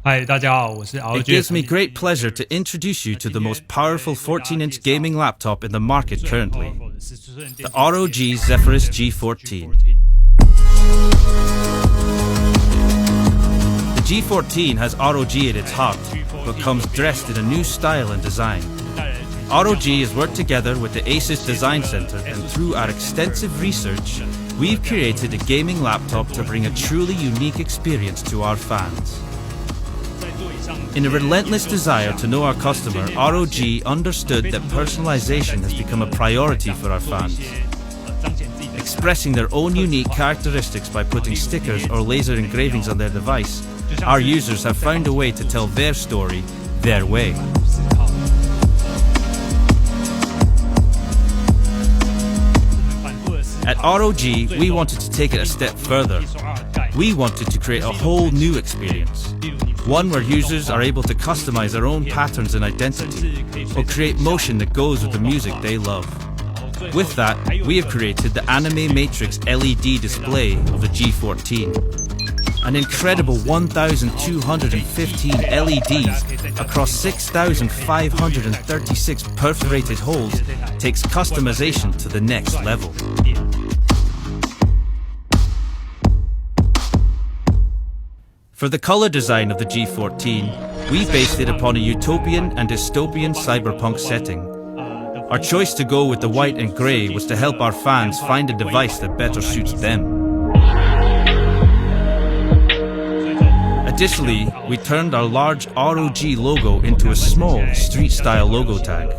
嗨，大家好，我是 ROG. It gives me great pleasure to introduce you to the most powerful 14-inch gaming laptop in the market currently, the ROG Zephyrus G14. The G14 has ROG at its heart, but comes dressed in a new style and design. ROG has worked together with the Asus Design Center, and through our extensive research, we've created a gaming laptop to bring a truly unique experience to our fans. In a relentless desire to know our customer, ROG understood that personalization has become a priority for our fans. Expressing their own unique characteristics by putting stickers or laser engravings on their device, our users have found a way to tell their story their way. At ROG, we wanted to take it a step further. We wanted to create a whole new experience. One where users are able to customize their own patterns and identity, or create motion that goes with the music they love. With that, we have created the Anime Matrix LED display of the G14. An incredible 1,215 LEDs across 6,536 perforated holes takes customization to the next level. For the color design of the G14, we based it upon a utopian and dystopian cyberpunk setting. Our choice to go with the white and grey was to help our fans find a device that better suits them. Additionally, we turned our large ROG logo into a small street-style logo tag.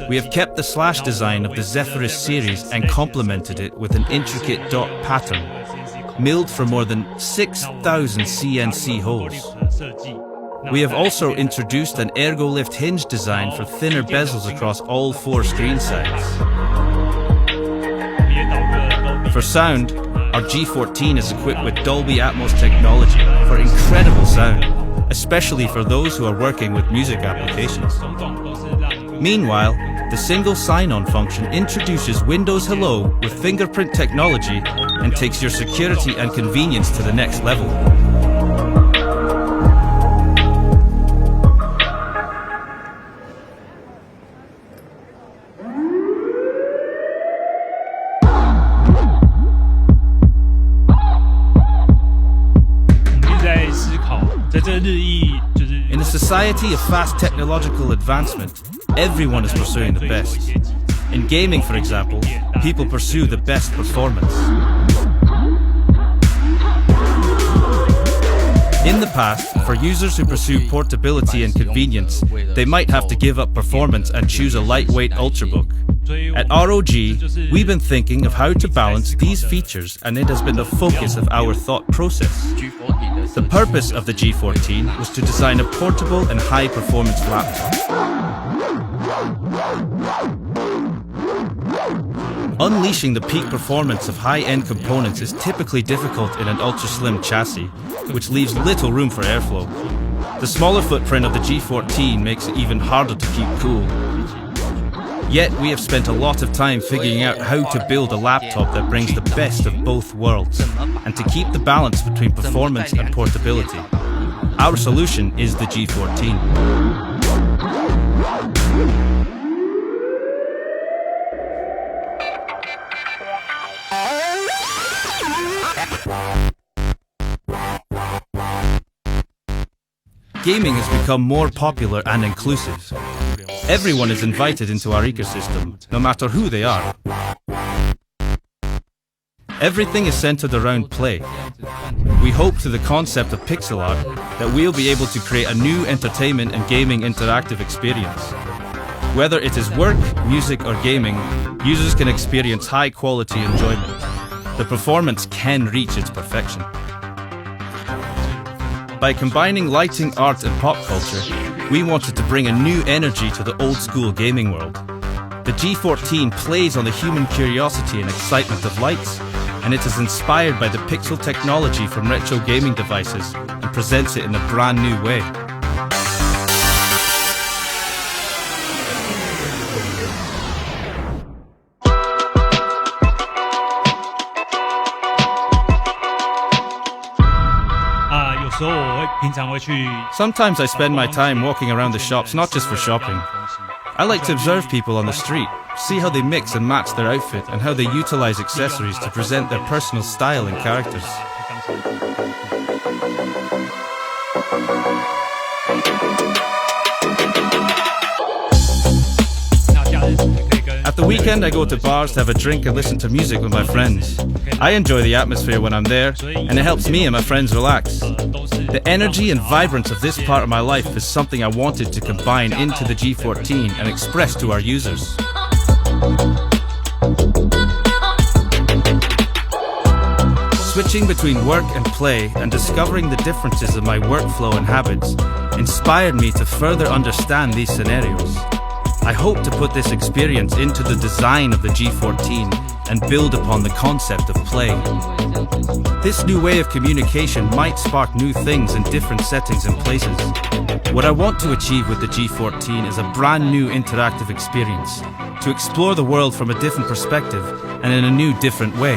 We have kept the slash design of the Zephyrus series and complemented it with an intricate dot pattern, milled from more than 6,000 CNC holes. We have also introduced an ergo-lift hinge design for thinner bezels across all 4 screen sides. For sound, our G14 is equipped with Dolby Atmos technology for incredible sound, especially for those who are working with music applications. Meanwhile, the single sign-on function introduces Windows Hello with fingerprint technology and takes your security and convenience to the next level. In a society of fast technological advancement, everyone is pursuing the best. In gaming, for example, people pursue the best performance. In the past, for users who pursue portability and convenience, they might have to give up performance and choose a lightweight Ultrabook. At ROG, we've been thinking of how to balance these features, and it has been the focus of our thought process. The purpose of the G14 was to design a portable and high-performance laptop. Unleashing the peak performance of high-end components is typically difficult in an ultra-slim chassis, which leaves little room for airflow. The smaller footprint of the G14 makes it even harder to keep cool. Yet we have spent a lot of time figuring out how to build a laptop that brings the best of both worlds, and to keep the balance between performance and portability. Our solution is the G14. Gaming has become more popular and inclusive. Everyone is invited into our ecosystem, no matter who they are. Everything is centered around play. We hope through the concept of pixel art that we'll be able to create a new entertainment and gaming interactive experience. Whether it is work, music, or gaming, users can experience high-quality enjoyment. The performance can reach its perfection. By combining lighting, art, and pop culture, we wanted to bring a new energy to the old-school gaming world. The G14 plays on the human curiosity and excitement of lights, and it is inspired by the pixel technology from retro gaming devices and presents it in a brand new way. Sometimes I spend my time walking around the shops not just for shopping. I like to observe people on the street, see how they mix and match their outfit and how they utilize accessories to present their personal style and characters. At the weekend, I go to bars to have a drink and listen to music with my friends. I enjoy the atmosphere when I'm there, and it helps me and my friends relax. The energy and vibrance of this part of my life is something I wanted to combine into the G14 and express to our users. Switching between work and play and discovering the differences in my workflow and habits inspired me to further understand these scenarios. I hope to put this experience into the design of the G14 and build upon the concept of play. This new way of communication might spark new things in different settings and places. What I want to achieve with the G14 is a brand new interactive experience, to explore the world from a different perspective and in a new, different way.